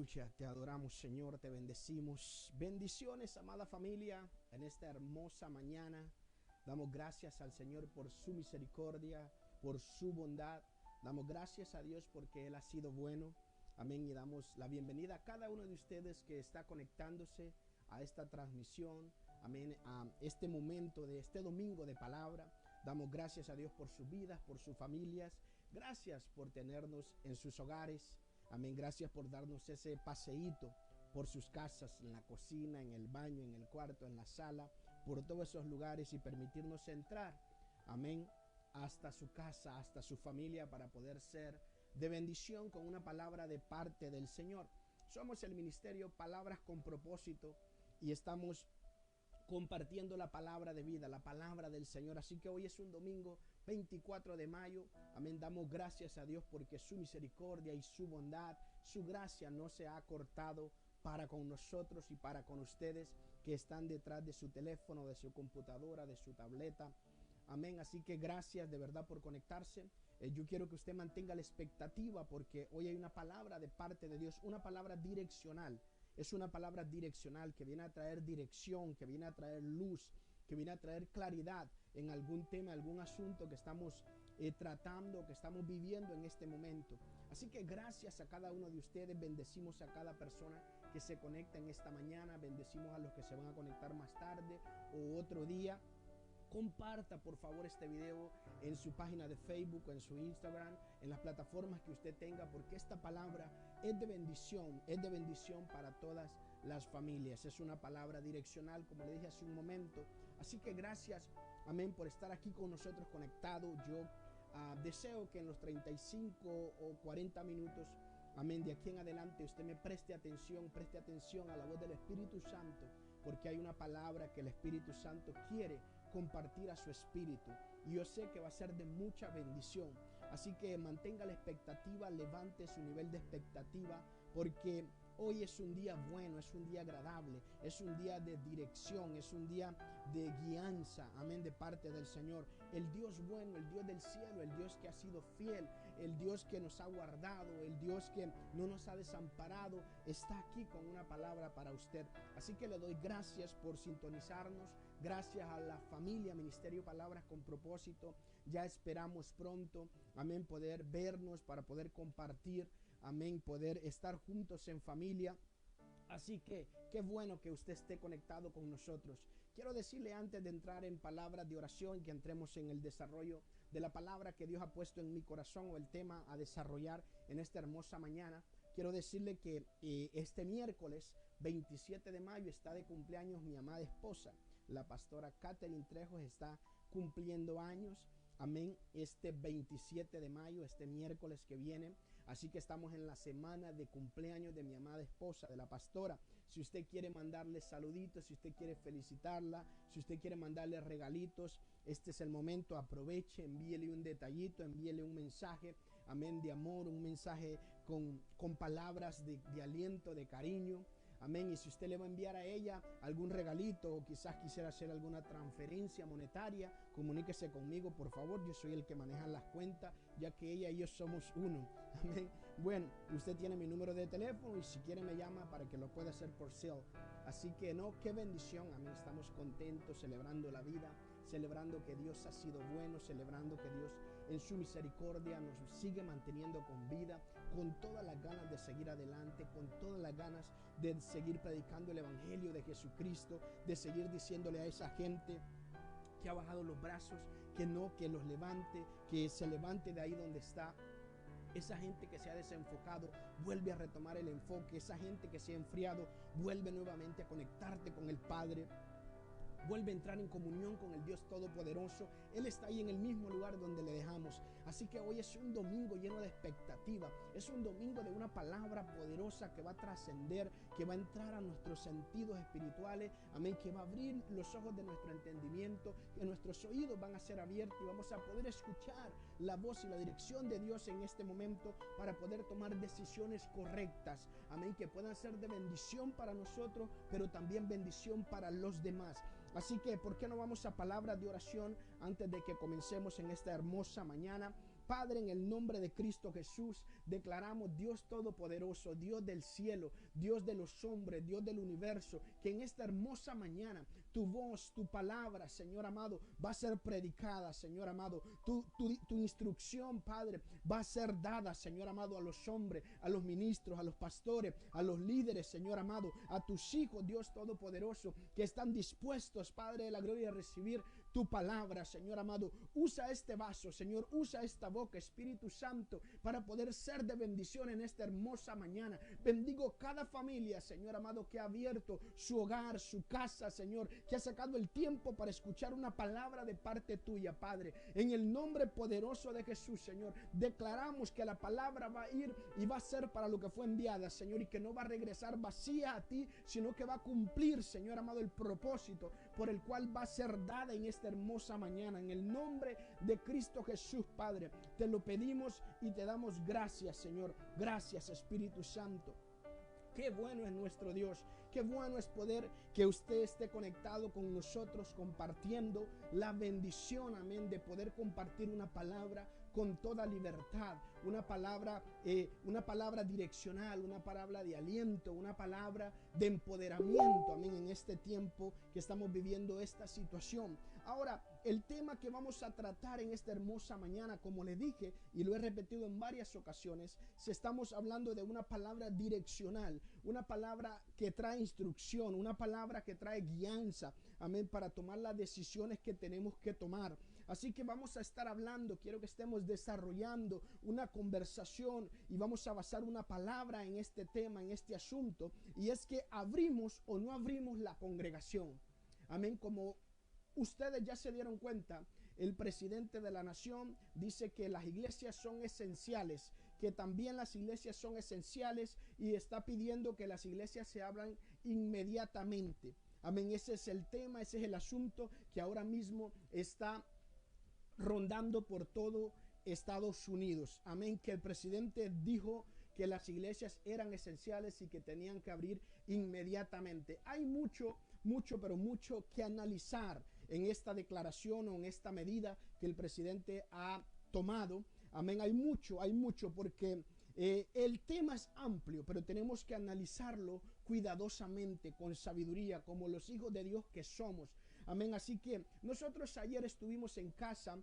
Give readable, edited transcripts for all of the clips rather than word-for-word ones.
Aleluya, te adoramos, Señor, te bendecimos. Bendiciones, amada familia, en esta hermosa mañana. Damos gracias al Señor por su misericordia, por su bondad. Damos gracias a Dios porque Él ha sido bueno. Amén. Y damos la bienvenida a cada uno de ustedes que está conectándose a esta transmisión. Amén. A este momento de este domingo de palabra. Damos gracias a Dios por sus vidas, por sus familias. Gracias por tenernos en sus hogares. Amén, gracias por darnos ese paseíto por sus casas, en la cocina, en el baño, en el cuarto, en la sala, por todos esos lugares y permitirnos entrar, amén, hasta su casa, hasta su familia para poder ser de bendición con una palabra de parte del Señor. Somos el ministerio Palabras con Propósito y estamos compartiendo la palabra de vida, la palabra del Señor. Así que hoy es un domingo 24 de mayo. Amén. Damos gracias a Dios porque su misericordia y su bondad, su gracia no se ha cortado para con nosotros y para con ustedes que están detrás de su teléfono, de su computadora, de su tableta. Amén. Así que gracias de verdad por conectarse. Yo quiero que usted mantenga la expectativa porque hoy hay una palabra de parte de Dios, una palabra direccional. Es una palabra direccional que viene a traer dirección, que viene a traer luz, que viene a traer claridad en algún tema, algún asunto que estamos tratando, que estamos viviendo en este momento. Así que gracias a cada uno de ustedes, bendecimos a cada persona que se conecta en esta mañana, bendecimos a los que se van a conectar más tarde o otro día. Comparta por favor este video en su página de Facebook, en su Instagram, en las plataformas que usted tenga, porque esta palabra es de bendición para todas las familias. Es una palabra direccional, como le dije hace un momento. Así que gracias, amén, por estar aquí con nosotros conectado. Yo deseo que en los 35 o 40 minutos, amén, de aquí en adelante usted me preste atención a la voz del Espíritu Santo, porque hay una palabra que el Espíritu Santo quiere compartir a su espíritu y yo sé que va a ser de mucha bendición. Así que mantenga la expectativa, levante su nivel de expectativa, porque hoy es un día bueno, es un día agradable, es un día de dirección, es un día de guianza, amén, de parte del Señor. El Dios bueno, el Dios del cielo, el Dios que ha sido fiel, el Dios que nos ha guardado, el Dios que no nos ha desamparado, está aquí con una palabra para usted. Así que le doy gracias por sintonizarnos, gracias a la familia Ministerio Palabras con Propósito. Ya esperamos pronto, amén, poder vernos para poder compartir, amén, poder estar juntos en familia. Así que qué bueno que usted esté conectado con nosotros. Quiero decirle antes de entrar en palabras de oración, que entremos en el desarrollo de la palabra que Dios ha puesto en mi corazón o el tema a desarrollar en esta hermosa mañana. Quiero decirle que este miércoles 27 de mayo está de cumpleaños mi amada esposa, la pastora Catherine Trejos, está cumpliendo años. Amén, este 27 de mayo, este miércoles que viene. Así que estamos en la semana de cumpleaños de mi amada esposa, de la pastora. Si usted quiere mandarle saluditos, si usted quiere felicitarla, si usted quiere mandarle regalitos, este es el momento. Aproveche, envíele un detallito, envíele un mensaje, amén, de amor, un mensaje con palabras de aliento, de cariño. Amén. Y si usted le va a enviar a ella algún regalito o quizás quisiera hacer alguna transferencia monetaria, comuníquese conmigo, por favor. Yo soy el que maneja las cuentas, ya que ella y yo somos uno. Amén. Bueno, usted tiene mi número de teléfono y si quiere me llama para que lo pueda hacer por cel. Así que no, qué bendición. Amén. Estamos contentos celebrando la vida, celebrando que Dios ha sido bueno, celebrando que Dios en su misericordia nos sigue manteniendo con vida, con todas las ganas de seguir adelante, con todas las ganas de seguir predicando el evangelio de Jesucristo, de seguir diciéndole a esa gente que ha bajado los brazos, que no, que los levante, que se levante de ahí donde está. Esa gente que se ha desenfocado vuelve a retomar el enfoque. Esa gente que se ha enfriado vuelve nuevamente a conectarte con el Padre. Vuelve a entrar en comunión con el Dios Todopoderoso. Él está ahí en el mismo lugar donde le dejamos. Así que hoy es un domingo lleno de expectativa. Es un domingo de una palabra poderosa que va a trascender, que va a entrar a nuestros sentidos espirituales. Amén. Que va a abrir los ojos de nuestro entendimiento, que nuestros oídos van a ser abiertos y vamos a poder escuchar la voz y la dirección de Dios en este momento para poder tomar decisiones correctas. Amén. Que puedan ser de bendición para nosotros, pero también bendición para los demás. Así que, ¿por qué no vamos a palabras de oración antes de que comencemos en esta hermosa mañana? Padre, en el nombre de Cristo Jesús, declaramos, Dios Todopoderoso, Dios del cielo, Dios de los hombres, Dios del universo, que en esta hermosa mañana tu voz, tu palabra, Señor amado, va a ser predicada, Señor amado. Tu instrucción, Padre, va a ser dada, Señor amado, a los hombres, a los ministros, a los pastores, a los líderes, Señor amado, a tus hijos, Dios Todopoderoso, que están dispuestos, Padre de la gloria, a recibir tu palabra, Señor amado. Usa este vaso, Señor, usa esta boca, Espíritu Santo, para poder ser de bendición en esta hermosa mañana. Bendigo cada familia, Señor amado, que ha abierto su hogar, su casa, Señor, que ha sacado el tiempo para escuchar una palabra de parte tuya, Padre. En el nombre poderoso de Jesús, Señor, declaramos que la palabra va a ir y va a ser para lo que fue enviada, Señor, y que no va a regresar vacía a ti, sino que va a cumplir, Señor amado, el propósito por el cual va a ser dada en esta hermosa mañana. En el nombre de Cristo Jesús, Padre, te lo pedimos y te damos gracias, Señor. Gracias, Espíritu Santo. Qué bueno es nuestro Dios. Qué bueno es poder que usted esté conectado con nosotros, compartiendo la bendición, amén, de poder compartir una palabra con toda libertad, una palabra direccional, una palabra de aliento, una palabra de empoderamiento, amén, en este tiempo que estamos viviendo esta situación. Ahora, el tema que vamos a tratar en esta hermosa mañana, como le dije y lo he repetido en varias ocasiones, estamos hablando de una palabra direccional, una palabra que trae instrucción, una palabra que trae guianza, amén, para tomar las decisiones que tenemos que tomar. Así que vamos a estar hablando, quiero que estemos desarrollando una conversación y vamos a basar una palabra en este tema, en este asunto, y es que abrimos o no abrimos la congregación. Amén, como ustedes ya se dieron cuenta, el presidente de la nación dice que las iglesias son esenciales, que también las iglesias son esenciales y está pidiendo que las iglesias se abran inmediatamente. Amén, ese es el tema, ese es el asunto que ahora mismo está rondando por todo Estados Unidos. Amén, que el presidente dijo que las iglesias eran esenciales y que tenían que abrir inmediatamente. Hay mucho que analizar en esta declaración o en esta medida que el presidente ha tomado. Amén, hay mucho porque el tema es amplio, pero tenemos que analizarlo cuidadosamente, con sabiduría, como los hijos de Dios que somos. Amén, así que nosotros ayer estuvimos en casa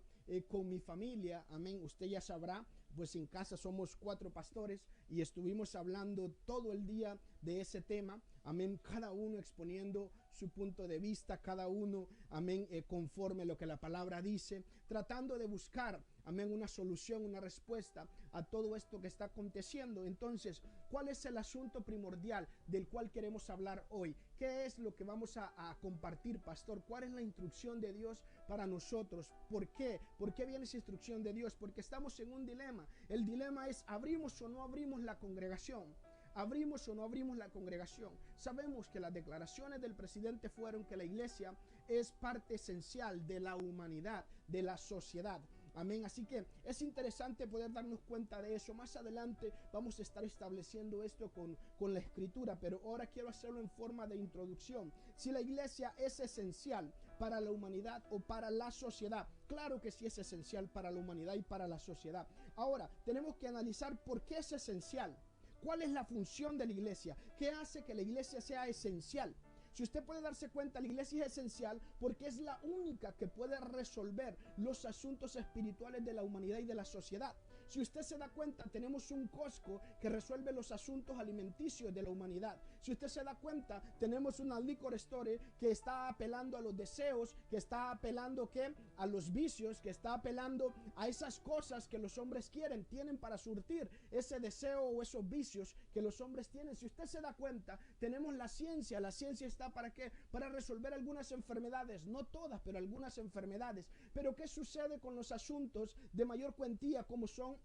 con mi familia, amén, usted ya sabrá, pues en casa somos 4 pastores y estuvimos hablando todo el día de ese tema, amén, cada uno exponiendo su punto de vista, cada uno, amén, conforme lo que la palabra dice, tratando de buscar, amén, una solución, una respuesta a todo esto que está aconteciendo. Entonces, ¿cuál es el asunto primordial del cual queremos hablar hoy? ¿Qué es lo que vamos a compartir, pastor? ¿Cuál es la instrucción de Dios para nosotros? ¿Por qué? ¿Por qué viene esa instrucción de Dios? Porque estamos en un dilema. El dilema es, ¿abrimos o no abrimos la congregación? ¿Abrimos o no abrimos la congregación? Sabemos que las declaraciones del presidente fueron que la iglesia es parte esencial de la humanidad, de la sociedad. Amén, así que es interesante poder darnos cuenta de eso. Más adelante vamos a estar estableciendo esto con la escritura, pero ahora quiero hacerlo en forma de introducción. Si la iglesia es esencial para la humanidad o para la sociedad, claro que sí es esencial para la humanidad y para la sociedad. Ahora, tenemos que analizar por qué es esencial. ¿Cuál es la función de la iglesia? ¿Qué hace que la iglesia sea esencial? Si usted puede darse cuenta, la iglesia es esencial porque es la única que puede resolver los asuntos espirituales de la humanidad y de la sociedad. Si usted se da cuenta, tenemos un Costco que resuelve los asuntos alimenticios de la humanidad. Si usted se da cuenta, tenemos una liquor store que está apelando a los deseos, que está apelando a los vicios, que está apelando a esas cosas que los hombres tienen para surtir ese deseo o esos vicios que los hombres tienen. Si usted se da cuenta, tenemos la ciencia está ¿para qué? Para resolver algunas enfermedades, no todas, pero algunas enfermedades. Pero ¿qué sucede con los asuntos de mayor cuantía como son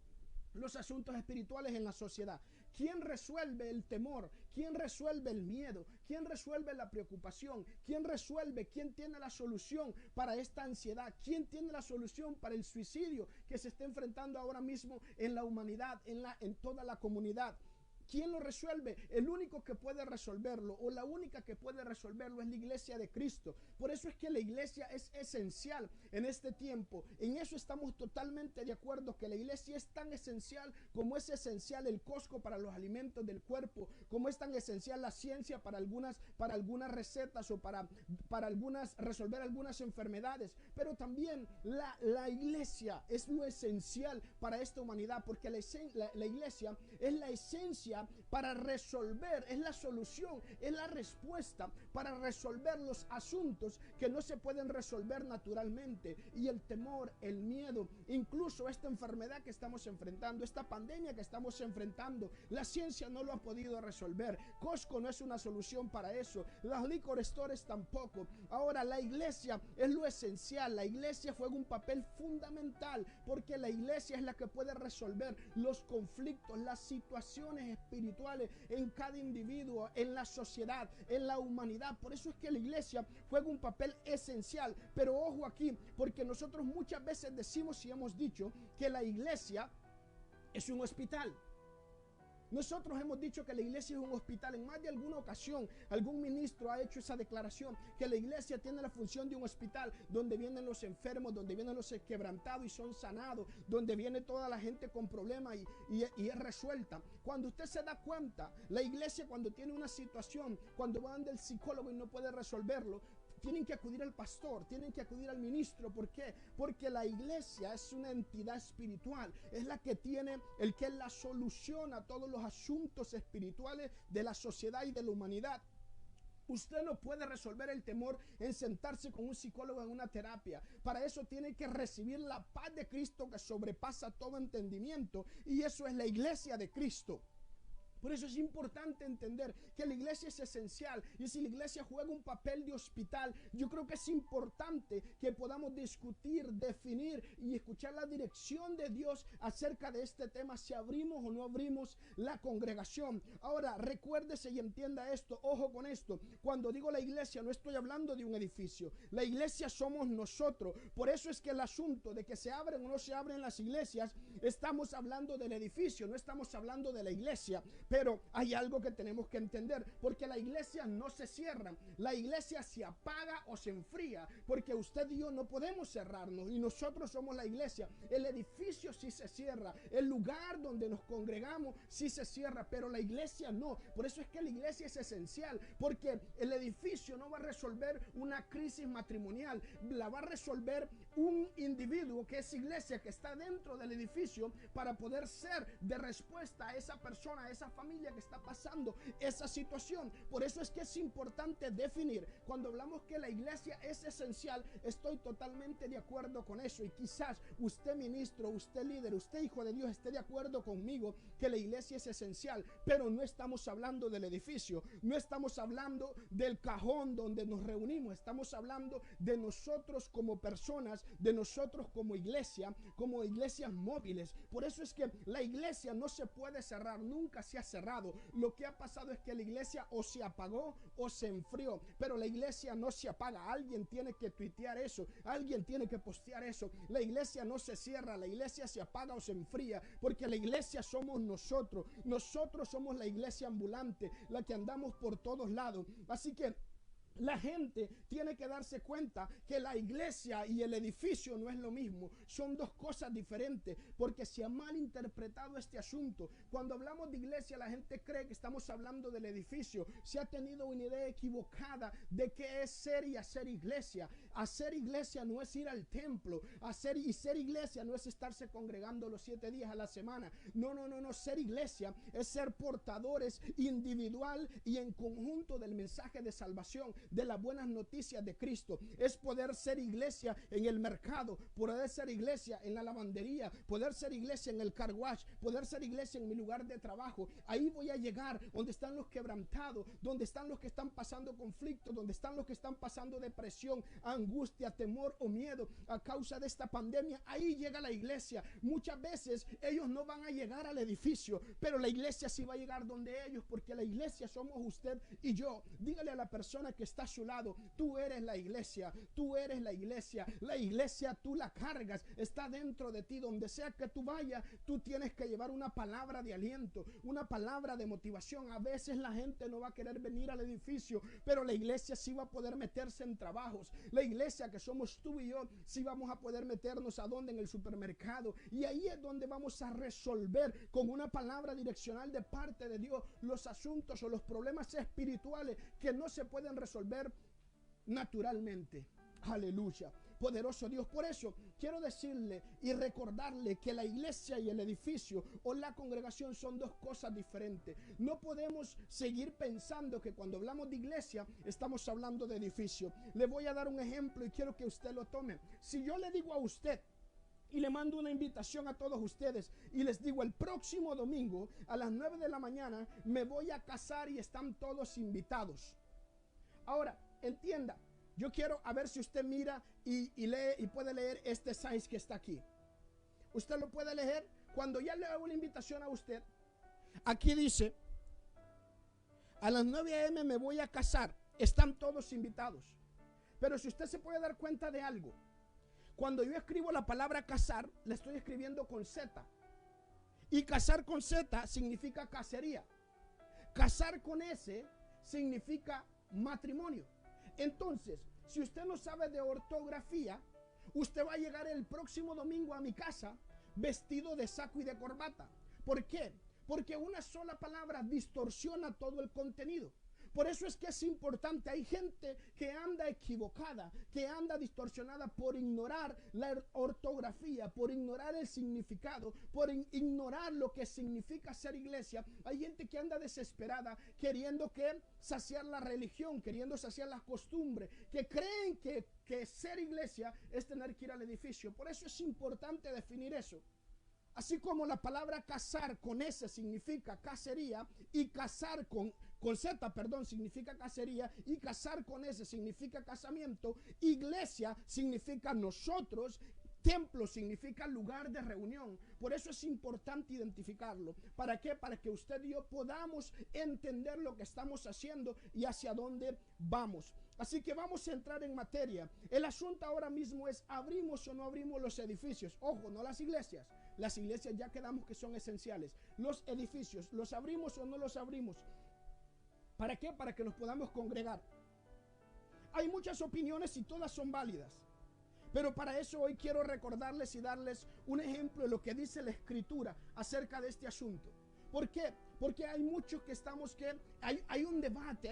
los asuntos espirituales en la sociedad? ¿Quién resuelve el temor? ¿Quién resuelve el miedo? ¿Quién resuelve la preocupación? ¿Quién tiene la solución para esta ansiedad? ¿Quién tiene la solución para el suicidio que se está enfrentando ahora mismo en la humanidad, en toda la comunidad? ¿Quién lo resuelve? El único que puede resolverlo, o la única que puede resolverlo, es la iglesia de Cristo. Por eso es que la iglesia es esencial en este tiempo. En eso estamos totalmente de acuerdo, que la iglesia es tan esencial como es esencial el Costco para los alimentos del cuerpo, como es tan esencial la ciencia para algunas recetas, o para resolver algunas enfermedades. Pero también la iglesia es lo esencial para esta humanidad, porque la iglesia es la esencia para resolver, es la solución, es la respuesta para resolver los asuntos que no se pueden resolver naturalmente. Y el temor, el miedo, incluso esta enfermedad que estamos enfrentando, esta pandemia que estamos enfrentando, la ciencia no lo ha podido resolver. Costco no es una solución para eso, las liquor stores tampoco. Ahora, la iglesia es lo esencial. La iglesia juega un papel fundamental, porque la iglesia es la que puede resolver los conflictos, las situaciones espirituales en cada individuo, en la sociedad, en la humanidad. Por eso es que la iglesia juega un papel esencial. Pero ojo aquí, porque nosotros muchas veces decimos y hemos dicho que la iglesia es un hospital. Nosotros hemos dicho que la iglesia es un hospital. En más de alguna ocasión, algún ministro ha hecho esa declaración, que la iglesia tiene la función de un hospital, donde vienen los enfermos, donde vienen los quebrantados y son sanados, donde viene toda la gente con problemas y es resuelta. Cuando usted se da cuenta, la iglesia, cuando tiene una situación, cuando van del psicólogo y no puede resolverlo, tienen que acudir al pastor, tienen que acudir al ministro. ¿Por qué? Porque la iglesia es una entidad espiritual, es la que tiene, el que la soluciona a todos los asuntos espirituales de la sociedad y de la humanidad. Usted no puede resolver el temor en sentarse con un psicólogo en una terapia. Para eso tiene que recibir la paz de Cristo, que sobrepasa todo entendimiento, y eso es la iglesia de Cristo. Por eso es importante entender que la iglesia es esencial, y si la iglesia juega un papel de hospital, yo creo que es importante que podamos discutir, definir y escuchar la dirección de Dios acerca de este tema, si abrimos o no abrimos la congregación. Ahora, recuérdese y entienda esto, ojo con esto, cuando digo la iglesia no estoy hablando de un edificio, la iglesia somos nosotros. Por eso es que el asunto de que se abren o no se abren las iglesias, estamos hablando del edificio, no estamos hablando de la iglesia. Pero hay algo que tenemos que entender, porque la iglesia no se cierra, la iglesia se apaga o se enfría, porque usted y yo no podemos cerrarnos, y nosotros somos la iglesia. El edificio sí se cierra, el lugar donde nos congregamos sí se cierra, pero la iglesia no. Por eso es que la iglesia es esencial, porque el edificio no va a resolver una crisis matrimonial, la va a resolver un individuo que es iglesia, que está dentro del edificio, para poder ser de respuesta a esa persona, a esa familia que está pasando esa situación. Por eso es que es importante definir. Cuando hablamos que la iglesia es esencial, estoy totalmente de acuerdo con eso, y quizás usted ministro, usted líder, usted hijo de Dios esté de acuerdo conmigo que la iglesia es esencial, pero no estamos hablando del edificio, no estamos hablando del cajón donde nos reunimos, estamos hablando de nosotros como personas, de nosotros como iglesia, como iglesias móviles. Por eso es que la iglesia no se puede cerrar, nunca se ha cerrado. Lo que ha pasado es que la iglesia o se apagó o se enfrió, pero la iglesia no se apaga. Alguien tiene que tuitear eso, alguien tiene que postear eso. La iglesia no se cierra, la iglesia se apaga o se enfría, porque la iglesia somos nosotros. Nosotros somos la iglesia ambulante, la que andamos por todos lados. Así que la gente tiene que darse cuenta que la iglesia y el edificio no es lo mismo, son dos cosas diferentes, porque se ha malinterpretado este asunto. Cuando hablamos de iglesia, la gente cree que estamos hablando del edificio. Se ha tenido una idea equivocada de qué es ser y hacer iglesia. Hacer iglesia no es ir al templo, ser iglesia no es estarse congregando los 7 días a la semana. No, ser iglesia es ser portadores individual y en conjunto del mensaje de salvación, de las buenas noticias de Cristo. Es poder ser iglesia en el mercado, poder ser iglesia en la lavandería, poder ser iglesia en el car wash, poder ser iglesia en mi lugar de trabajo. Ahí voy a llegar donde están los quebrantados, donde están los que están pasando conflictos, donde están los que están pasando depresión, angustia, temor o miedo a causa de esta pandemia. Ahí llega la iglesia. Muchas veces ellos no van a llegar al edificio, pero la iglesia sí va a llegar donde ellos, porque la iglesia somos usted y yo. Dígale a la persona que está a su lado: tú eres la iglesia, tú eres la iglesia. La iglesia tú la cargas, está dentro de ti. Donde sea que tú vayas, tú tienes que llevar una palabra de aliento, una palabra de motivación. A veces la gente no va a querer venir al edificio, pero la iglesia sí va a poder meterse en trabajos. La iglesia, que somos tú y yo, sí vamos a poder meternos a donde, en el supermercado, y ahí es donde vamos a resolver con una palabra direccional de parte de Dios los asuntos o los problemas espirituales que no se pueden resolver naturalmente. Aleluya, poderoso Dios. Por eso quiero decirle y recordarle que la iglesia y el edificio o la congregación son dos cosas diferentes. No podemos seguir pensando que cuando hablamos de iglesia estamos hablando de edificio. Le voy a dar un ejemplo y quiero que usted lo tome. Si yo le digo a usted y le mando una invitación a todos ustedes y les digo: el próximo domingo a las 9 de la mañana me voy a casar y están todos invitados. Ahora, entienda, yo quiero a ver si usted mira y lee y puede leer este sign que está aquí. Usted lo puede leer. Cuando ya le hago una invitación a usted, aquí dice: a las 9 a.m. me voy a casar, están todos invitados. Pero si usted se puede dar cuenta de algo, cuando yo escribo la palabra casar, la estoy escribiendo con Z. Y casar con Z significa cacería. Casar con S significa matrimonio. Entonces, si usted no sabe de ortografía, usted va a llegar el próximo domingo a mi casa vestido de saco y de corbata. ¿Por qué? Porque una sola palabra distorsiona todo el contenido. Por eso es que es importante. Hay gente que anda equivocada, que anda distorsionada por ignorar la ortografía, por ignorar el significado, por ignorar lo que significa ser iglesia. Hay gente que anda desesperada queriendo saciar la religión, queriendo saciar las costumbres, que creen que ser iglesia es tener que ir al edificio. Por eso es importante definir eso. Así como la palabra casar con S significa cacería y casar con Z, significa cacería, y casar con S significa casamiento. Iglesia significa nosotros. Templo significa lugar de reunión. Por eso es importante identificarlo. ¿Para qué? Para que usted y yo podamos entender lo que estamos haciendo y hacia dónde vamos. Así que vamos a entrar en materia. El asunto ahora mismo es: ¿abrimos o no abrimos los edificios? Ojo, no las iglesias. Las iglesias ya quedamos que son esenciales. Los edificios, ¿los abrimos o no los abrimos? ¿Para qué? Para que nos podamos congregar. Hay muchas opiniones y todas son válidas. Pero para eso hoy quiero recordarles y darles un ejemplo de lo que dice la Escritura acerca de este asunto. ¿Por qué? Porque hay muchos que hay un debate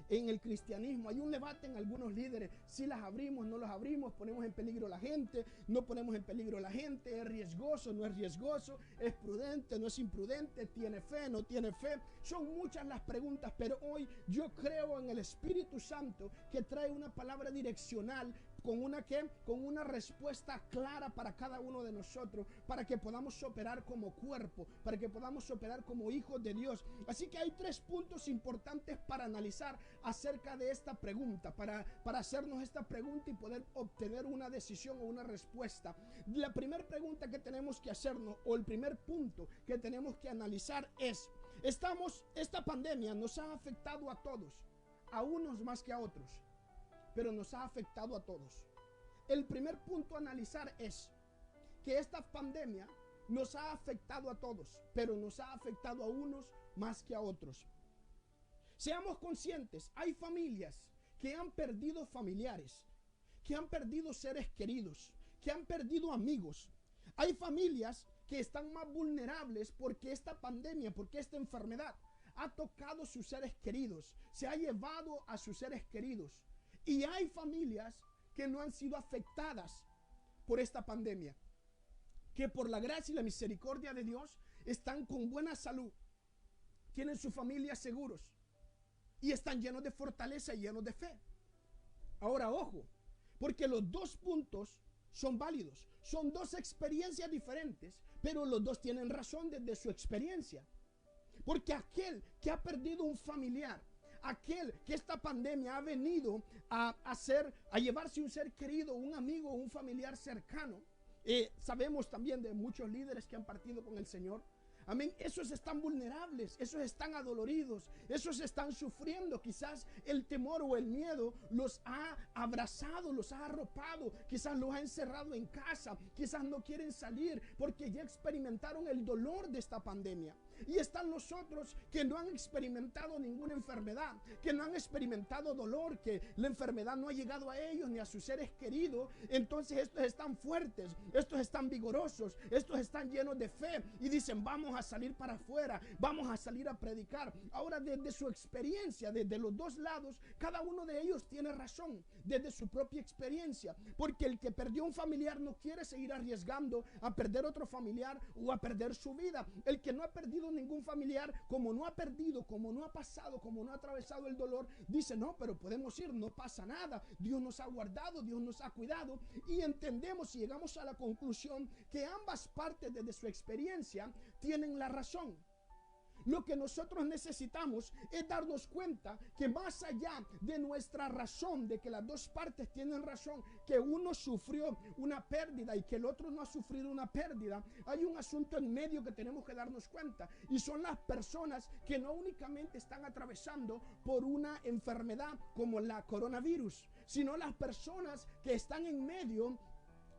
en el cristianismo, hay un debate en algunos líderes: si las abrimos, no las abrimos, ponemos en peligro a la gente, no ponemos en peligro a la gente, es riesgoso, no es riesgoso, es prudente, no es imprudente, tiene fe, no tiene fe. Son muchas las preguntas, pero hoy yo creo en el Espíritu Santo que trae una palabra direccional con una respuesta clara para cada uno de nosotros, para que podamos operar como cuerpo, para que podamos operar como hijos de Dios. Así que hay 3 puntos importantes para analizar acerca de esta pregunta, para hacernos esta pregunta y poder obtener una decisión o una respuesta. La primera pregunta que tenemos que hacernos, o el primer punto que tenemos que analizar es: esta pandemia nos ha afectado a todos, a unos más que a otros, pero nos ha afectado a todos. El primer punto a analizar es que esta pandemia nos ha afectado a todos, pero nos ha afectado a unos más que a otros. Seamos conscientes, hay familias que han perdido familiares, que han perdido seres queridos, que han perdido amigos. Hay familias que están más vulnerables porque esta pandemia, porque esta enfermedad ha tocado sus seres queridos, se ha llevado a sus seres queridos. Y hay familias que no han sido afectadas por esta pandemia, que por la gracia y la misericordia de Dios están con buena salud, tienen su familia seguros y están llenos de fortaleza y llenos de fe. Ahora, ojo, porque los 2 puntos son válidos, son 2 experiencias diferentes, pero los 2 tienen razón desde su experiencia. Porque aquel que ha perdido un familiar, aquel que esta pandemia ha venido a llevarse un ser querido, un amigo, un familiar cercano. Sabemos también de muchos líderes que han partido con el Señor. Amén. Esos están vulnerables, esos están adoloridos, esos están sufriendo. Quizás el temor o el miedo los ha abrazado, los ha arropado, quizás los ha encerrado en casa, quizás no quieren salir porque ya experimentaron el dolor de esta pandemia. Y están los otros que no han experimentado ninguna enfermedad, que no han experimentado dolor, que la enfermedad no ha llegado a ellos ni a sus seres queridos. Entonces estos están fuertes, estos están vigorosos, estos están llenos de fe y dicen: vamos a salir para afuera, vamos a salir a predicar. Ahora, desde su experiencia, desde los dos lados, cada uno de ellos tiene razón, desde su propia experiencia, porque el que perdió un familiar no quiere seguir arriesgando a perder otro familiar o a perder su vida. El que no ha perdido ningún familiar, como no ha perdido, como no ha pasado, como no ha atravesado el dolor, dice: no, pero podemos ir, no pasa nada, Dios nos ha guardado, Dios nos ha cuidado. Y entendemos y llegamos a la conclusión que ambas partes, desde su experiencia, tienen la razón. Lo que nosotros necesitamos es darnos cuenta que más allá de nuestra razón, de que las dos partes tienen razón, que uno sufrió una pérdida y que el otro no ha sufrido una pérdida, hay un asunto en medio que tenemos que darnos cuenta, y son las personas que no únicamente están atravesando por una enfermedad como la coronavirus, sino las personas que están en medio,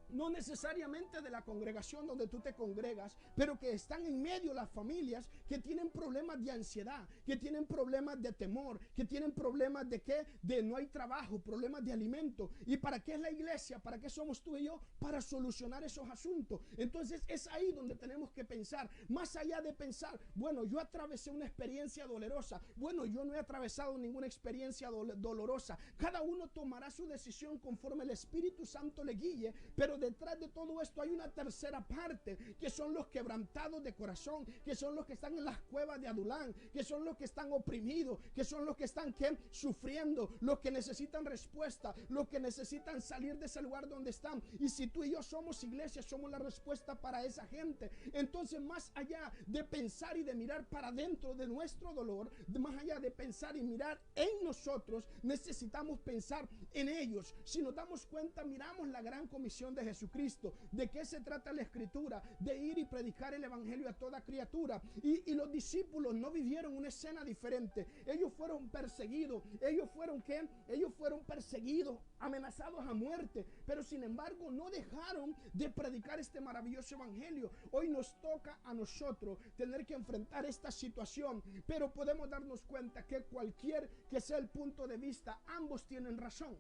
no necesariamente de la congregación donde tú te congregas, pero que están en medio las familias que tienen problemas de ansiedad, que tienen problemas de temor, que tienen problemas de ¿qué? De no hay trabajo, problemas de alimento. ¿Y para qué es la iglesia? ¿Para qué somos tú y yo? Para solucionar esos asuntos. Entonces es ahí donde tenemos que pensar, más allá de pensar: bueno, yo atravesé una experiencia dolorosa, bueno, yo no he atravesado ninguna experiencia dolorosa. Cada uno tomará su decisión conforme el Espíritu Santo le guíe, pero detrás de todo esto hay una tercera parte, que son los quebrantados de corazón, que son los que están en las cuevas de Adulán, que son los que están oprimidos, que son los que están sufriendo, los que necesitan respuesta, los que necesitan salir de ese lugar donde están. Y si tú y yo somos iglesia, somos la respuesta para esa gente. Entonces, más allá de pensar y de mirar para dentro de nuestro dolor, más allá de pensar y mirar en nosotros, necesitamos pensar en ellos. Si nos damos cuenta, miramos la gran comisión de Jesucristo. ¿De qué se trata la escritura? De ir y predicar el evangelio a toda criatura. Y los discípulos no vivieron una escena diferente. Ellos fueron perseguidos. Ellos fueron perseguidos, amenazados a muerte, pero sin embargo no dejaron de predicar este maravilloso evangelio. Hoy nos toca a nosotros tener que enfrentar esta situación, pero podemos darnos cuenta que cualquier que sea el punto de vista, ambos tienen razón.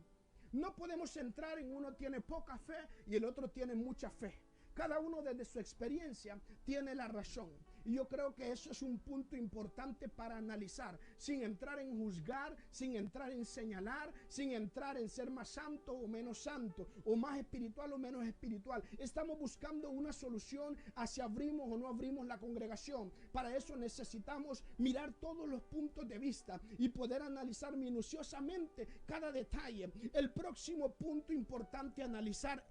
No podemos entrar en uno tiene poca fe y el otro tiene mucha fe. Cada uno desde su experiencia tiene la razón. Y yo creo que eso es un punto importante para analizar, sin entrar en juzgar, sin entrar en señalar, sin entrar en ser más santo o menos santo, o más espiritual o menos espiritual. Estamos buscando una solución a si abrimos o no abrimos la congregación. Para eso necesitamos mirar todos los puntos de vista y poder analizar minuciosamente cada detalle. El próximo punto importante a analizar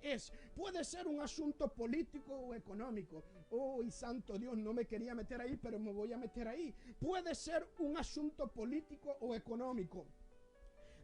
puede ser un asunto político o económico. Oh, y santo Dios, no me quería meter ahí, pero me voy a meter ahí. Puede ser un asunto político o económico.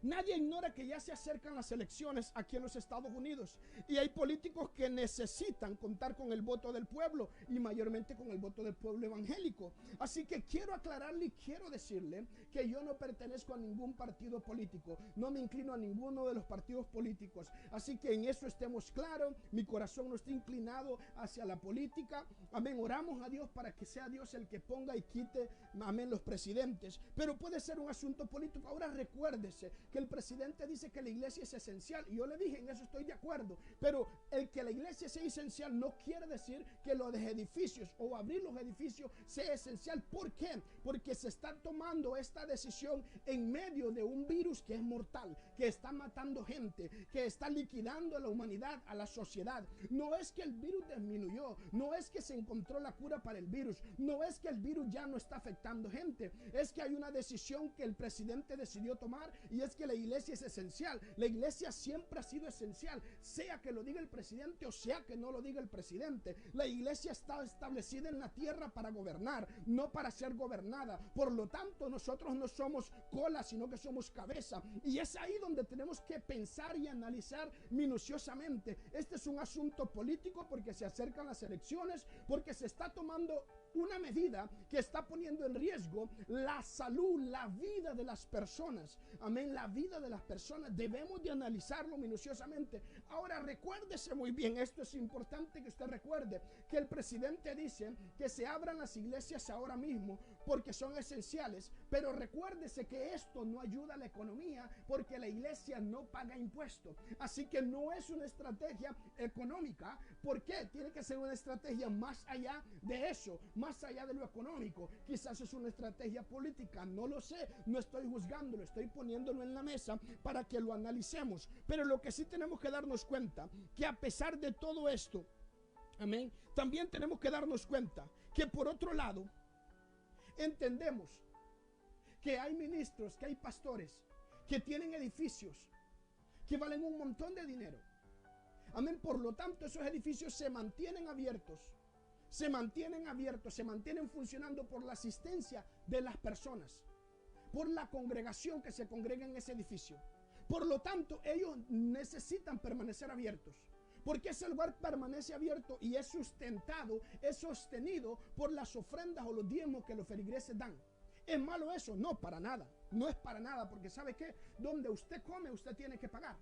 Nadie ignora que ya se acercan las elecciones aquí en los Estados Unidos y hay políticos que necesitan contar con el voto del pueblo y mayormente con el voto del pueblo evangélico. Así que quiero aclararle y quiero decirle que yo no pertenezco a ningún partido político, no me inclino a ninguno de los partidos políticos. Así que en eso estemos claros, mi corazón no está inclinado hacia la política. Amén, oramos a Dios para que sea Dios el que ponga y quite, amén, los presidentes. Pero puede ser un asunto político. Ahora recuérdese que el presidente dice que la iglesia es esencial y yo le dije, en eso estoy de acuerdo, pero el que la iglesia sea esencial no quiere decir que los edificios o abrir los edificios sea esencial. ¿Por qué? Porque se está tomando esta decisión en medio de un virus que es mortal, que está matando gente, que está liquidando a la humanidad, a la sociedad. No es que el virus disminuyó, no es que se encontró la cura para el virus, no es que el virus ya no está afectando gente, es que hay una decisión que el presidente decidió tomar y es que la iglesia es esencial. La iglesia siempre ha sido esencial, sea que lo diga el presidente o sea que no lo diga el presidente. La iglesia está establecida en la tierra para gobernar, no para ser gobernada. Por lo tanto, nosotros no somos cola, sino que somos cabeza. Y es ahí donde tenemos que pensar y analizar minuciosamente. Este es un asunto político porque se acercan las elecciones, porque se está tomando una medida que está poniendo en riesgo la salud, la vida de las personas. Amén, la vida de las personas. Debemos de analizarlo minuciosamente. Ahora recuérdese muy bien, esto es importante que usted recuerde, que el presidente dice que se abran las iglesias ahora mismo porque son esenciales, pero recuérdese que esto no ayuda a la economía porque la iglesia no paga impuestos. Así que no es una estrategia económica. ¿Por qué? Tiene que ser una estrategia más allá de eso, más allá de lo económico. Quizás es una estrategia política, no lo sé, no estoy juzgándolo, estoy poniéndolo en la mesa para que lo analicemos. Pero lo que sí tenemos que darnos cuenta, que a pesar de todo esto, amén, también tenemos que darnos cuenta que por otro lado, entendemos que hay ministros, que hay pastores que tienen edificios que valen un montón de dinero. Amén. Por lo tanto, esos edificios se mantienen abiertos, se mantienen funcionando por la asistencia de las personas, por la congregación que se congrega en ese edificio. Por lo tanto, ellos necesitan permanecer abiertos, porque ese lugar permanece abierto y es sustentado, es sostenido por las ofrendas o los diezmos que los feligreses dan. ¿Es malo eso? No, para nada. No es para nada, porque ¿sabe qué? Donde usted come, usted tiene que pagar.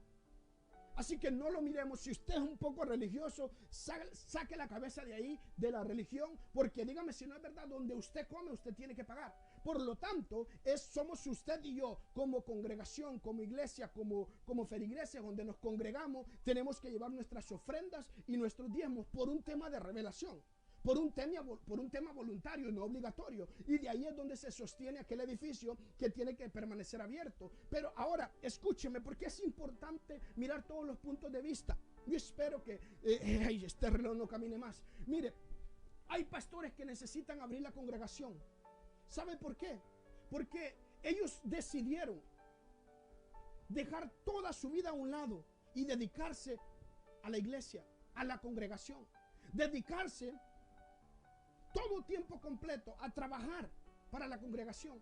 Así que no lo miremos. Si usted es un poco religioso, saque la cabeza de ahí, de la religión, porque dígame si no es verdad, donde usted come, usted tiene que pagar. Por lo tanto, somos usted y yo, como congregación, como iglesia, como feligreses, donde nos congregamos, tenemos que llevar nuestras ofrendas y nuestros diezmos por un tema de revelación. Por un tema voluntario, no obligatorio. Y de ahí es donde se sostiene aquel edificio que tiene que permanecer abierto. Pero ahora, escúcheme, porque es importante mirar todos los puntos de vista. Yo espero que este reloj no camine más. Mire, hay pastores que necesitan abrir la congregación. ¿Sabe por qué? Porque ellos decidieron dejar toda su vida a un lado y dedicarse a la iglesia, a la congregación. Dedicarse todo tiempo completo a trabajar para la congregación.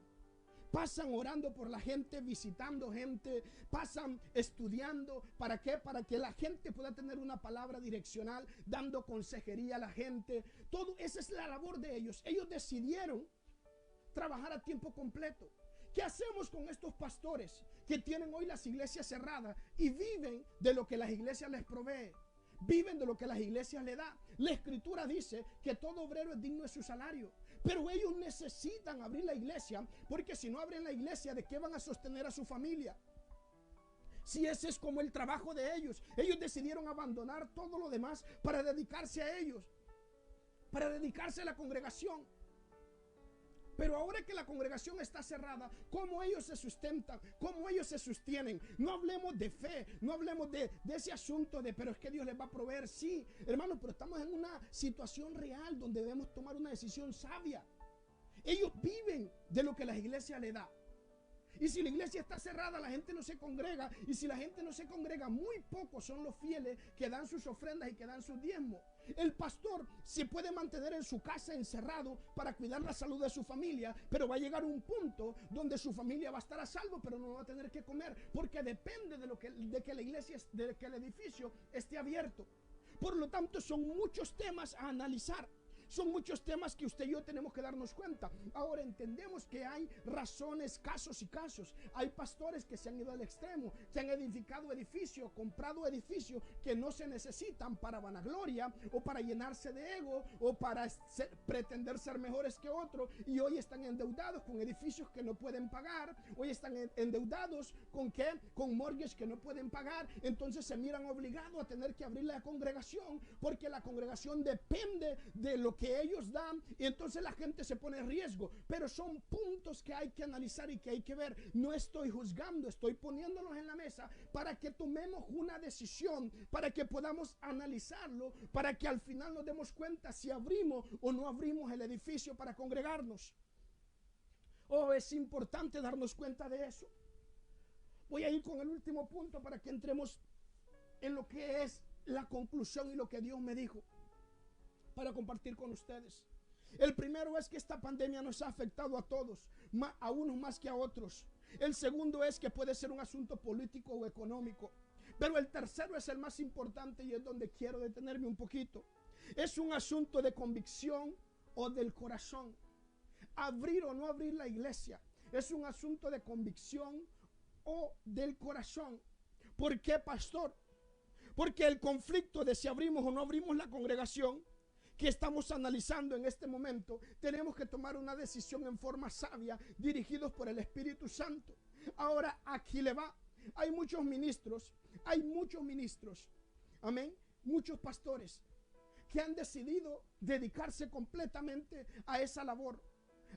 Pasan orando por la gente, visitando gente, pasan estudiando. ¿Para qué? Para que la gente pueda tener una palabra direccional, dando consejería a la gente. Todo, esa es la labor de ellos. Ellos decidieron trabajar a tiempo completo. ¿Qué hacemos con estos pastores que tienen hoy las iglesias cerradas y viven de lo que las iglesias les provee? Viven de lo que las iglesias le dan. La escritura dice que todo obrero es digno de su salario. Pero ellos necesitan abrir la iglesia, porque si no abren la iglesia, ¿de qué van a sostener a su familia? Si ese es como el trabajo de ellos. Ellos decidieron abandonar todo lo demás para dedicarse a ellos, para dedicarse a la congregación. Pero ahora que la congregación está cerrada, ¿cómo ellos se sustentan? ¿Cómo ellos se sostienen? No hablemos de fe, no hablemos de ese asunto de, pero es que Dios les va a proveer. Sí, hermanos, pero estamos en una situación real donde debemos tomar una decisión sabia. Ellos viven de lo que la iglesia le da. Y si la iglesia está cerrada, la gente no se congrega. Y si la gente no se congrega, muy pocos son los fieles que dan sus ofrendas y que dan sus diezmos. El pastor se puede mantener en su casa encerrado para cuidar la salud de su familia, pero va a llegar un punto donde su familia va a estar a salvo, pero no va a tener que comer, porque depende de que la iglesia, de que el edificio esté abierto. Por lo tanto, son muchos temas a analizar. Son muchos temas que usted y yo tenemos que darnos cuenta. Ahora entendemos que hay razones, casos y casos. Hay pastores que se han ido al extremo, que han edificado edificios, comprado edificios que no se necesitan para vanagloria o para llenarse de ego o para pretender ser mejores que otros, y hoy están endeudados con edificios que no pueden pagar. Hoy están endeudados ¿con qué? Con mortgages que no pueden pagar. Entonces se miran obligados a tener que abrir la congregación, porque la congregación depende de lo que ellos dan, y entonces la gente se pone en riesgo. Pero son puntos que hay que analizar y que hay que ver. No estoy juzgando, estoy poniéndolos en la mesa para que tomemos una decisión, para que podamos analizarlo, para que al final nos demos cuenta si abrimos o no abrimos el edificio para congregarnos. Oh, es importante darnos cuenta de eso. Voy a ir con el último punto para que entremos en lo que es la conclusión y lo que Dios me dijo para compartir con ustedes. El primero es que esta pandemia nos ha afectado a todos, a unos más que a otros. El segundo es que puede ser un asunto político o económico. Pero el tercero es el más importante y es donde quiero detenerme un poquito. Es un asunto de convicción o del corazón. Abrir o no abrir la iglesia es un asunto de convicción o del corazón. ¿Por qué, pastor? Porque el conflicto de si abrimos o no abrimos la congregación que estamos analizando en este momento, tenemos que tomar una decisión en forma sabia, dirigidos por el Espíritu Santo. Ahora, aquí le va. Hay muchos ministros, amén, muchos pastores que han decidido dedicarse completamente a esa labor,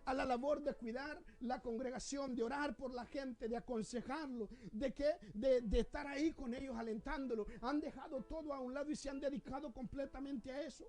a la labor de cuidar la congregación, de orar por la gente, de aconsejarlo, de estar ahí con ellos alentándolo. Han dejado todo a un lado y se han dedicado completamente a eso.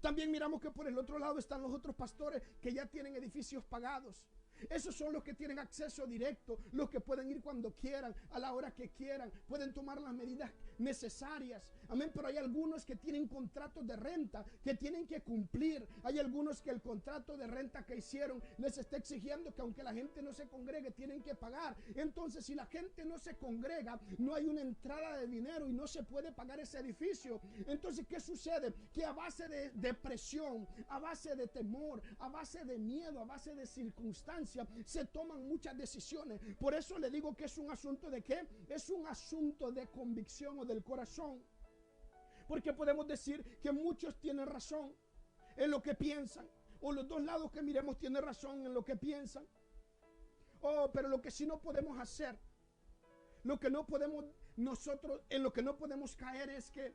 También miramos que por el otro lado están los otros pastores que ya tienen edificios pagados. Esos son los que tienen acceso directo, los que pueden ir cuando quieran, a la hora que quieran, pueden tomar las medidas necesarias. Amén, pero hay algunos que tienen contratos de renta que tienen que cumplir. Hay algunos que el contrato de renta que hicieron les está exigiendo que aunque la gente no se congregue, tienen que pagar. Entonces, si la gente no se congrega, no hay una entrada de dinero y no se puede pagar ese edificio. Entonces, ¿qué sucede? Que a base de depresión, a base de temor, a base de miedo, a base de circunstancias, se toman muchas decisiones. Por eso le digo que es un asunto de ¿qué? Es un asunto de convicción o del corazón. Porque podemos decir que muchos tienen razón en lo que piensan, o los dos lados que miremos tienen razón en lo que piensan. Oh, pero lo que sí no podemos hacer, lo que no podemos nosotros, en lo que no podemos caer es que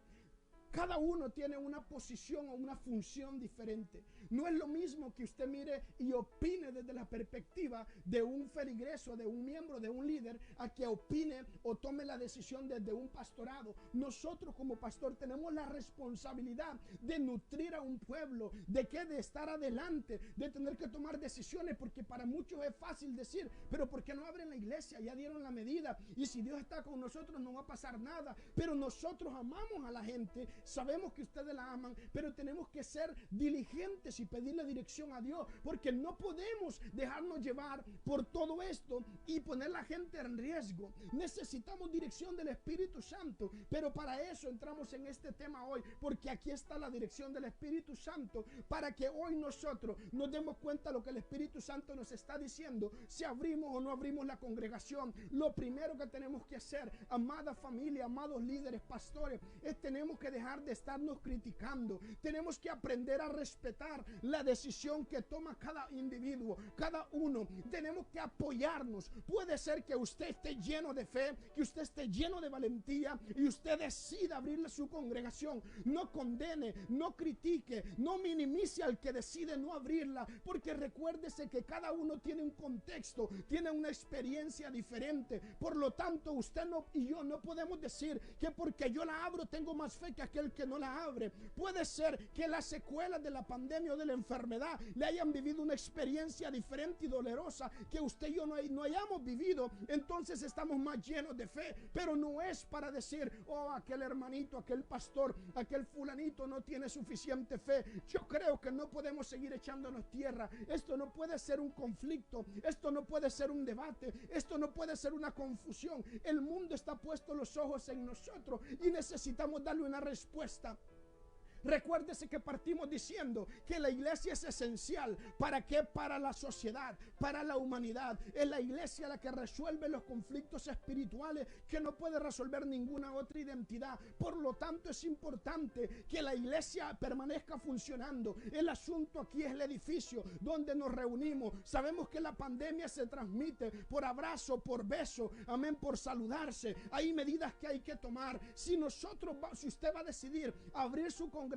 cada uno tiene una posición o una función diferente. No es lo mismo que usted mire y opine desde la perspectiva de un feligreso, de un miembro, de un líder, a que opine o tome la decisión desde un pastorado. Nosotros como pastor tenemos la responsabilidad de nutrir a un pueblo, de estar adelante, de tener que tomar decisiones, porque para muchos es fácil decir, pero ¿por qué no abren la iglesia? Ya dieron la medida y si Dios está con nosotros no va a pasar nada. Pero nosotros amamos a la gente. Sabemos que ustedes la aman, pero tenemos que ser diligentes y pedirle dirección a Dios, porque no podemos dejarnos llevar por todo esto y poner la gente en riesgo. Necesitamos dirección del Espíritu Santo, pero para eso entramos en este tema hoy, porque aquí está la dirección del Espíritu Santo, para que hoy nosotros nos demos cuenta de lo que el Espíritu Santo nos está diciendo, si abrimos o no abrimos la congregación. Lo primero que tenemos que hacer, amada familia, amados líderes, pastores, es tenemos que dejar de estarnos criticando. Tenemos que aprender a respetar la decisión que toma cada individuo, cada uno. Tenemos que apoyarnos. Puede ser que usted esté lleno de fe, que usted esté lleno de valentía y usted decida abrirle su congregación. No condene, no critique, no minimice al que decide no abrirla, porque recuérdese que cada uno tiene un contexto, tiene una experiencia diferente. Por lo tanto, usted y yo no podemos decir que porque yo la abro tengo más fe que aquel que no la abre. Puede ser que las secuelas de la pandemia o de la enfermedad le hayan vivido una experiencia diferente y dolorosa que usted y yo no hayamos vivido. Entonces estamos más llenos de fe, pero no es para decir, oh, aquel hermanito, aquel pastor, aquel fulanito no tiene suficiente fe. Yo creo que no podemos seguir echándonos tierra. Esto no puede ser un conflicto, esto no puede ser un debate, esto no puede ser una confusión. El mundo está puesto los ojos en nosotros y necesitamos darle una respuesta. Recuérdese que partimos diciendo que la iglesia es esencial. ¿Para qué? Para la sociedad, para la humanidad. Es la iglesia la que resuelve los conflictos espirituales que no puede resolver ninguna otra identidad. Por lo tanto, es importante que la iglesia permanezca funcionando. El asunto aquí es el edificio donde nos reunimos. Sabemos que la pandemia se transmite por abrazo, por beso, amén, por saludarse. Hay medidas que hay que tomar. Si usted va a decidir abrir su congregación,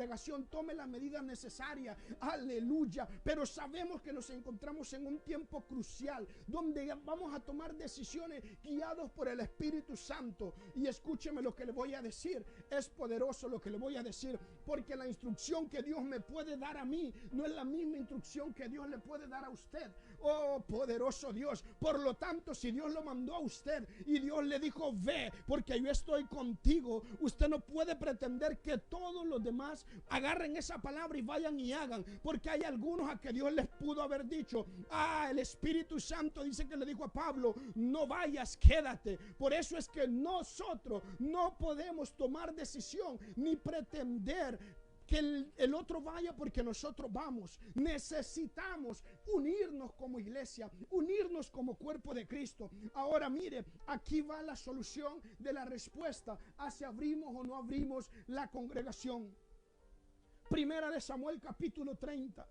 tome las medidas necesarias, aleluya, pero sabemos que nos encontramos en un tiempo crucial donde vamos a tomar decisiones guiados por el Espíritu Santo. Y escúcheme lo que le voy a decir, es poderoso lo que le voy a decir, porque la instrucción que Dios me puede dar a mí no es la misma instrucción que Dios le puede dar a usted. Oh, poderoso Dios. Por lo tanto, si Dios lo mandó a usted y Dios le dijo, ve, porque yo estoy contigo, usted no puede pretender que todos los demás agarren esa palabra y vayan y hagan, porque hay algunos a que Dios les pudo haber dicho, el Espíritu Santo dice que le dijo a Pablo, no vayas, quédate. Por eso es que nosotros no podemos tomar decisión ni pretender que el otro vaya porque nosotros vamos. Necesitamos unirnos como iglesia, unirnos como cuerpo de Cristo. Ahora mire, aquí va la solución de la respuesta a si abrimos o no abrimos la congregación. Primera de Samuel capítulo 30,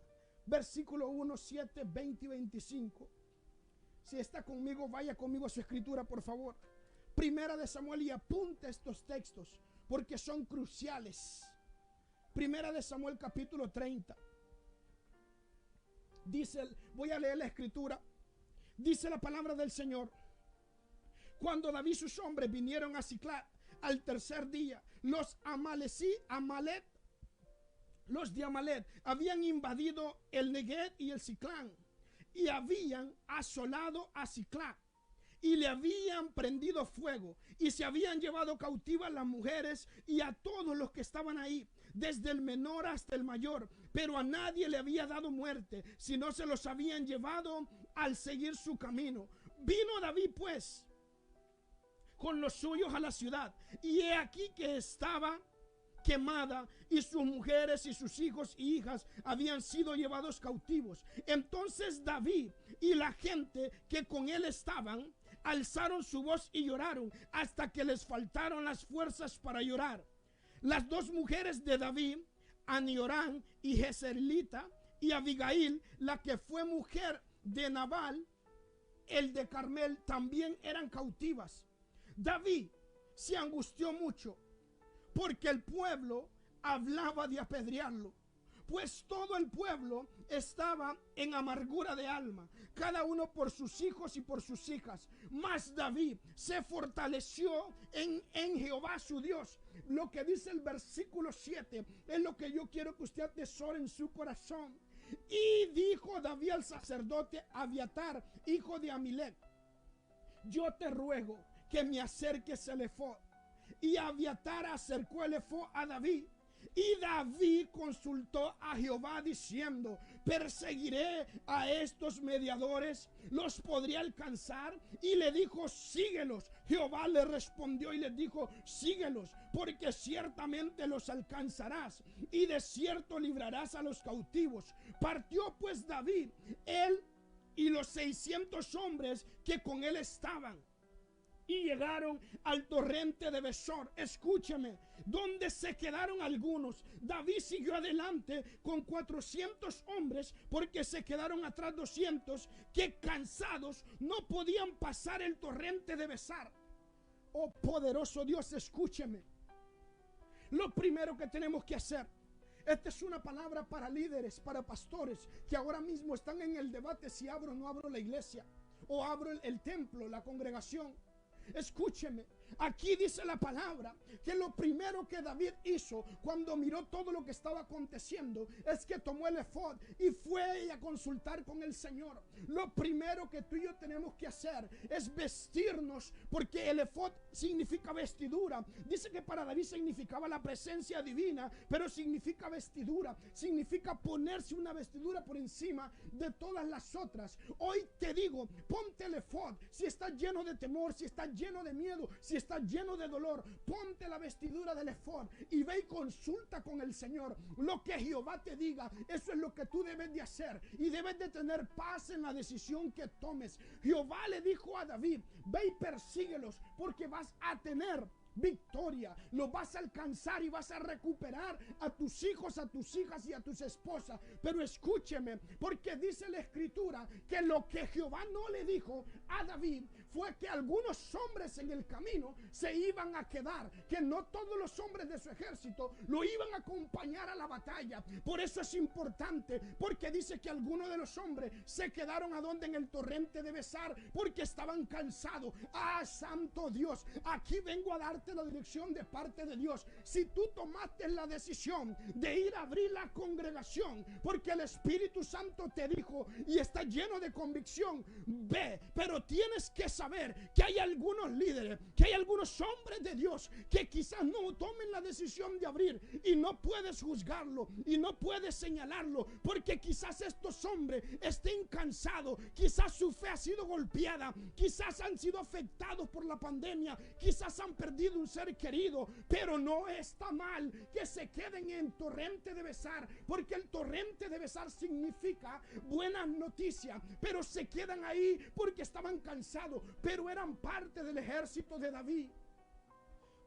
versículo 1, 7, 20 y 25. Si está conmigo, vaya conmigo a su escritura, por favor. Primera de Samuel, y apunte estos textos porque son cruciales. Primera de Samuel capítulo 30. Dice, voy a leer la escritura. Dice la palabra del Señor: cuando David y sus hombres vinieron a Siclag al tercer día, los de Amalet habían invadido el Neguev y el Siclag, y habían asolado a Siclag, y le habían prendido fuego, y se habían llevado cautivas las mujeres y a todos los que estaban ahí, desde el menor hasta el mayor, pero a nadie le había dado muerte, sino se los habían llevado al seguir su camino. Vino David pues con los suyos a la ciudad, y he aquí que estaba quemada, y sus mujeres y sus hijos y hijas habían sido llevados cautivos. Entonces David y la gente que con él estaban alzaron su voz y lloraron hasta que les faltaron las fuerzas para llorar. Las dos mujeres de David, Aniorán y Jezreelita, y Abigail, la que fue mujer de Nabal, el de Carmel, también eran cautivas. David se angustió mucho porque el pueblo hablaba de apedrearlo, pues todo el pueblo estaba en amargura de alma, cada uno por sus hijos y por sus hijas. Mas David se fortaleció en Jehová su Dios. Lo que dice el versículo 7 es lo que yo quiero que usted atesore en su corazón. Y dijo David al sacerdote Abiatar, hijo de Amilec: yo te ruego que me acerques el efod. Y Abiatar acercó el efod a David. Y David consultó a Jehová diciendo: ¿perseguiré a estos mediadores? ¿Los podré alcanzar? Y le dijo: síguelos. Jehová le respondió y le dijo: síguelos, porque ciertamente los alcanzarás, y de cierto librarás a los cautivos. Partió pues David, él y los 600 hombres que con él estaban, y llegaron al torrente de Besor. Escúcheme, donde se quedaron algunos. David siguió adelante con 400 hombres, porque se quedaron atrás 200 que, cansados, no podían pasar el torrente de Besar. Oh poderoso Dios, escúcheme. Lo primero que tenemos que hacer, esta es una palabra para líderes, para pastores que ahora mismo están en el debate si abro o no abro la iglesia, o abro el templo, la congregación. Escúcheme, aquí dice la palabra que lo primero que David hizo cuando miró todo lo que estaba aconteciendo es que tomó el efod y fue a consultar con el Señor. Lo primero que tú y yo tenemos que hacer es vestirnos, porque el efod significa vestidura. Dice que para David significaba la presencia divina, pero significa vestidura, significa ponerse una vestidura por encima de todas las otras. Hoy te digo, ponte el efod. Si estás lleno de temor, si estás lleno de miedo, si estás lleno de dolor, ponte la vestidura del efod y ve y consulta con el Señor. Lo que Jehová te diga, eso es lo que tú debes de hacer, y debes de tener paz en la decisión que tomes. Jehová le dijo a David: ve y persíguelos, porque vas a tener victoria, lo vas a alcanzar y vas a recuperar a tus hijos, a tus hijas y a tus esposas. Pero escúcheme, porque dice la escritura que lo que Jehová no le dijo a David fue que algunos hombres en el camino se iban a quedar, que no todos los hombres de su ejército lo iban a acompañar a la batalla. Por eso es importante, porque dice que algunos de los hombres se quedaron en el torrente de Besar, porque estaban cansados. Ah, santo Dios, aquí vengo a darte la dirección de parte de Dios. Si tú tomaste la decisión de ir a abrir la congregación porque el Espíritu Santo te dijo y está lleno de convicción, ve. Pero tienes que saber que hay algunos líderes, que hay algunos hombres de Dios que quizás no tomen la decisión de abrir, y no puedes juzgarlo y no puedes señalarlo, porque quizás estos hombres estén cansados, quizás su fe ha sido golpeada, quizás han sido afectados por la pandemia, quizás han perdido perdido un ser querido, pero no está mal que se queden en Torrente de Besar, porque el Torrente de Besar significa buenas noticias, pero se quedan ahí porque estaban cansados, pero eran parte del ejército de David.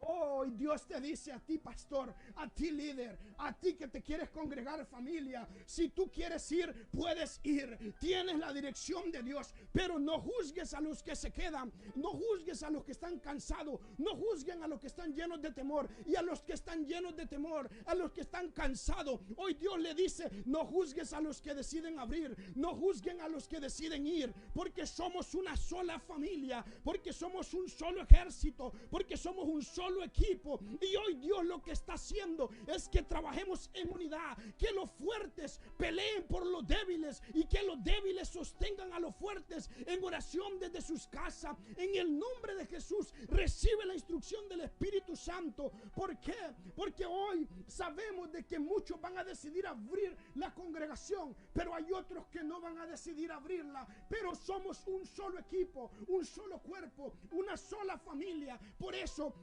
Hoy Dios te dice a ti, pastor, a ti, líder, a ti que te quieres congregar, familia, si tú quieres ir, puedes ir. Tienes la dirección de Dios, pero no juzgues a los que se quedan, no juzgues a los que están cansados, no juzguen a los que están llenos de temor, y a los que están llenos de temor, a los que están cansados. Hoy Dios le dice, no juzgues a los que deciden abrir, no juzguen a los que deciden ir, porque somos una sola familia, porque somos un solo ejército, porque somos un solo equipo. Y hoy Dios lo que está haciendo es que trabajemos en unidad, que los fuertes peleen por los débiles y que los débiles sostengan a los fuertes en oración desde sus casas. En el nombre de Jesús recibe la instrucción del Espíritu Santo. ¿Por qué? Porque hoy sabemos de que muchos van a decidir abrir la congregación, pero hay otros que no van a decidir abrirla. Pero somos un solo equipo, un solo cuerpo, una sola familia. Por eso,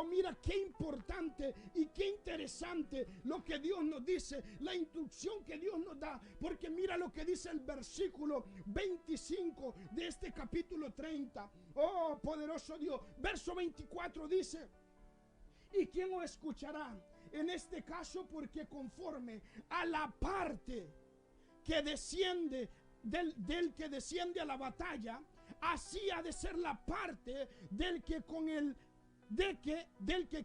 mira qué importante y qué interesante lo que Dios nos dice, la instrucción que Dios nos da, porque mira lo que dice el versículo 25 de este capítulo 30. Oh, poderoso Dios. Verso 24 dice: ¿y quién os escuchará? En este caso, porque conforme a la parte que desciende del que desciende a la batalla, así ha de ser la parte del que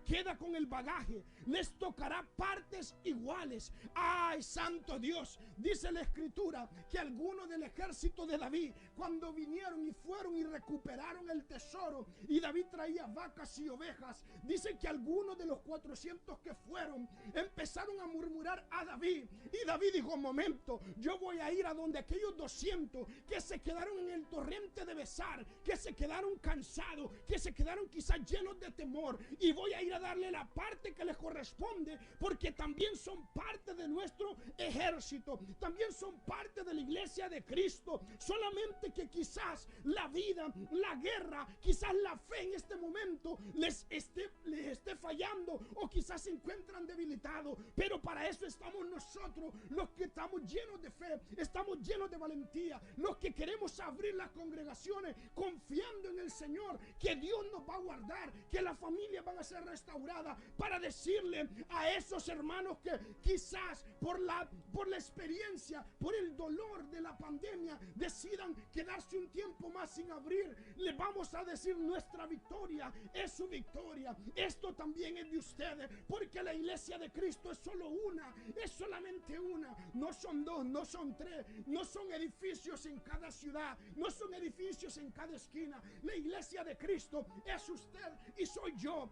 queda con el bagaje. Les tocará partes iguales. Ay, santo Dios, dice la escritura que algunos del ejército de David, cuando vinieron y fueron y recuperaron el tesoro, y David traía vacas y ovejas, dice que algunos de los 400 que fueron empezaron a murmurar a David, y David dijo: momento, yo voy a ir a donde aquellos 200 que se quedaron en el Torrente de Besar, que se quedaron cansados, que se quedaron quizás llenos de temor, y voy a ir a darle la parte que les corresponde, porque también son parte de nuestro ejército, también son parte de la iglesia de Cristo. Solamente que quizás la vida, la guerra, quizás la fe en este momento les esté fallando, o quizás se encuentran debilitados, pero para eso estamos nosotros, los que estamos llenos de fe, estamos llenos de valentía, los que queremos abrir las congregaciones confiando en el Señor, que Dios nos va a guardar, que las familias van a ser restauradas, para decirle a esos hermanos que quizás por la experiencia, por el dolor de la pandemia, decidan quedarse un tiempo más sin abrir, les vamos a decir: nuestra victoria es su victoria. Esto también es de ustedes, porque la iglesia de Cristo es solo una, es solamente una, no son dos, no son tres, no son edificios en cada ciudad, no son edificios en cada esquina. La iglesia de Cristo es usted y soy yo.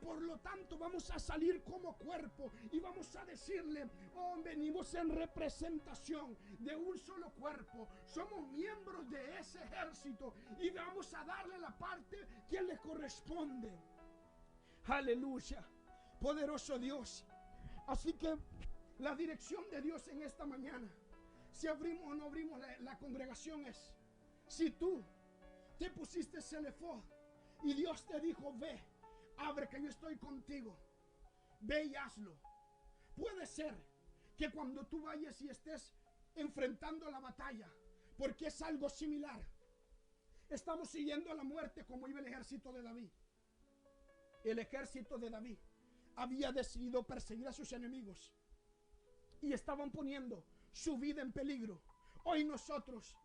Por lo tanto, vamos a salir como cuerpo y vamos a decirle: venimos en representación de un solo cuerpo, somos miembros de ese ejército y vamos a darle la parte que le corresponde. Aleluya, poderoso Dios. Así que la dirección de Dios en esta mañana, si abrimos o no abrimos la congregación, es: si tú te pusiste el efod y Dios te dijo: ve, abre que yo estoy contigo, ve y hazlo. Puede ser que cuando tú vayas y estés enfrentando la batalla, porque es algo similar, estamos siguiendo a la muerte como iba el ejército de David. El ejército de David había decidido perseguir a sus enemigos y estaban poniendo su vida en peligro. Hoy nosotros,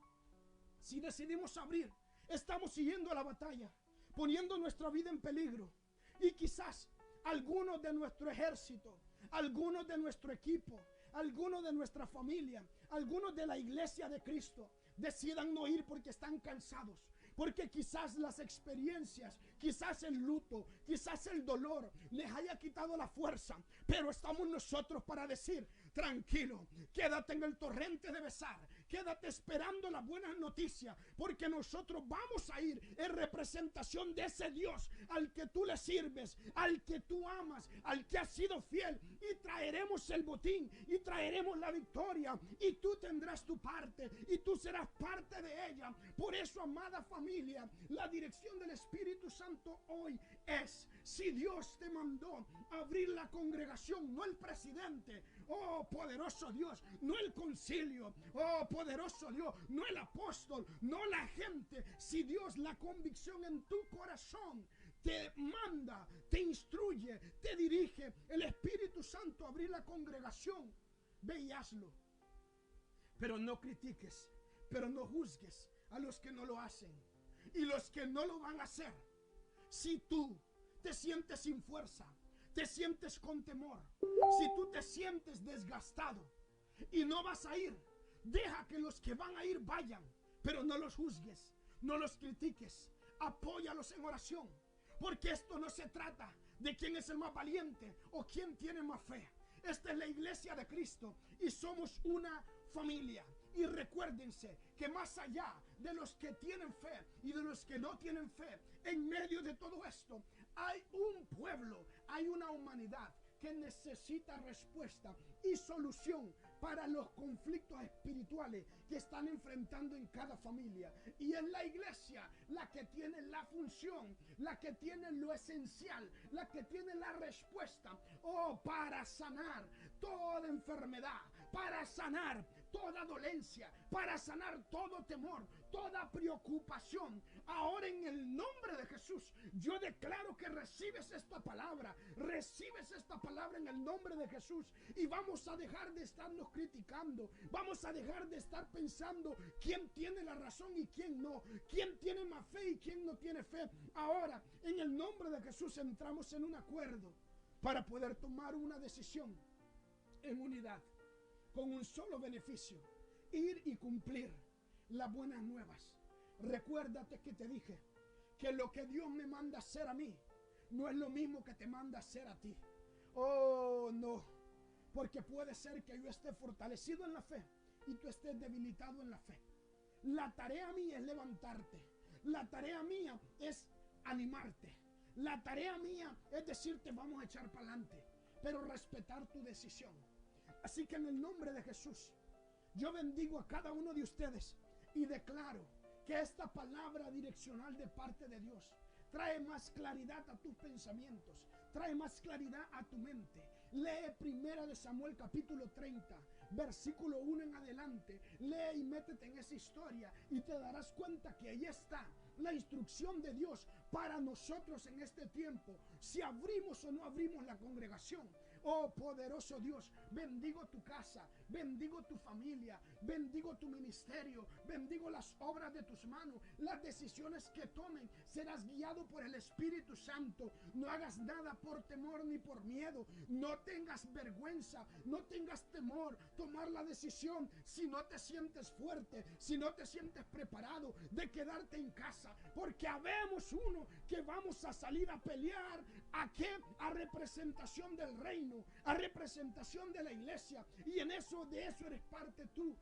si decidimos abrir, estamos siguiendo a la batalla, poniendo nuestra vida en peligro. Y quizás algunos de nuestro ejército, algunos de nuestro equipo, algunos de nuestra familia, algunos de la iglesia de Cristo decidan no ir porque están cansados, porque quizás las experiencias, quizás el luto, quizás el dolor les haya quitado la fuerza. Pero estamos nosotros para decir: tranquilo, quédate en el Torrente de Besar, Quédate esperando las buenas noticias, porque nosotros vamos a ir en representación de ese Dios al que tú le sirves, al que tú amas, al que has sido fiel, y traeremos el botín y traeremos la victoria, y tú tendrás tu parte y tú serás parte de ella. Por eso, amada familia, la dirección del Espíritu Santo hoy es: si Dios te mandó a abrir la congregación, no el presidente, oh poderoso Dios, no el concilio, oh poderoso Dios, no el apóstol, no la gente. Si Dios, la convicción en tu corazón, te manda, te instruye, te dirige el Espíritu Santo a abrir la congregación, ve y hazlo. Pero no critiques, pero no juzgues a los que no lo hacen y los que no lo van a hacer. Si tú te sientes sin fuerza, te sientes con temor, si tú te sientes desgastado y no vas a ir, deja que los que van a ir vayan, pero no los juzgues, no los critiques, apóyalos en oración, porque esto no se trata de quién es el más valiente o quién tiene más fe. Esta es la iglesia de Cristo y somos una familia. Y recuérdense que más allá de los que tienen fe y de los que no tienen fe, en medio de todo esto hay un pueblo, hay una humanidad que necesita respuesta y solución para los conflictos espirituales que están enfrentando en cada familia. Y es la iglesia la que tiene la función, la que tiene lo esencial, la que tiene la respuesta, para sanar toda enfermedad, para sanar toda dolencia, para sanar todo temor, toda preocupación. Ahora, en el nombre de Jesús, yo declaro que recibes esta palabra en el nombre de Jesús, y vamos a dejar de estarnos criticando, vamos a dejar de estar pensando quién tiene la razón y quién no, quién tiene más fe y quién no tiene fe. Ahora, en el nombre de Jesús, entramos en un acuerdo para poder tomar una decisión en unidad, con un solo beneficio: ir y cumplir las buenas nuevas. Recuérdate que te dije que lo que Dios me manda hacer a mí no es lo mismo que te manda hacer a ti. Oh, no, porque puede ser que yo esté fortalecido en la fe y tú estés debilitado en la fe. La tarea mía es levantarte, la tarea mía es animarte, la tarea mía es decirte vamos a echar para adelante, pero respetar tu decisión. Así que en el nombre de Jesús, yo bendigo a cada uno de ustedes y declaro que esta palabra direccional de parte de Dios trae más claridad a tus pensamientos, trae más claridad a tu mente. Lee 1 Samuel capítulo 30, versículo 1 en adelante. Lee y métete en esa historia y te darás cuenta que ahí está la instrucción de Dios para nosotros en este tiempo, si abrimos o no abrimos la congregación. Oh poderoso Dios, bendigo tu casa, bendigo tu familia, bendigo tu ministerio, bendigo las obras de tus manos, las decisiones que tomen. Serás guiado por el Espíritu Santo. No hagas nada por temor ni por miedo. No tengas vergüenza, no tengas temor. Tomar la decisión, si no te sientes fuerte, si no te sientes preparado, de quedarte en casa, porque habemos uno que vamos a salir a pelear. ¿A qué? A representación del reino, a representación de la iglesia, y de eso eres parte tú.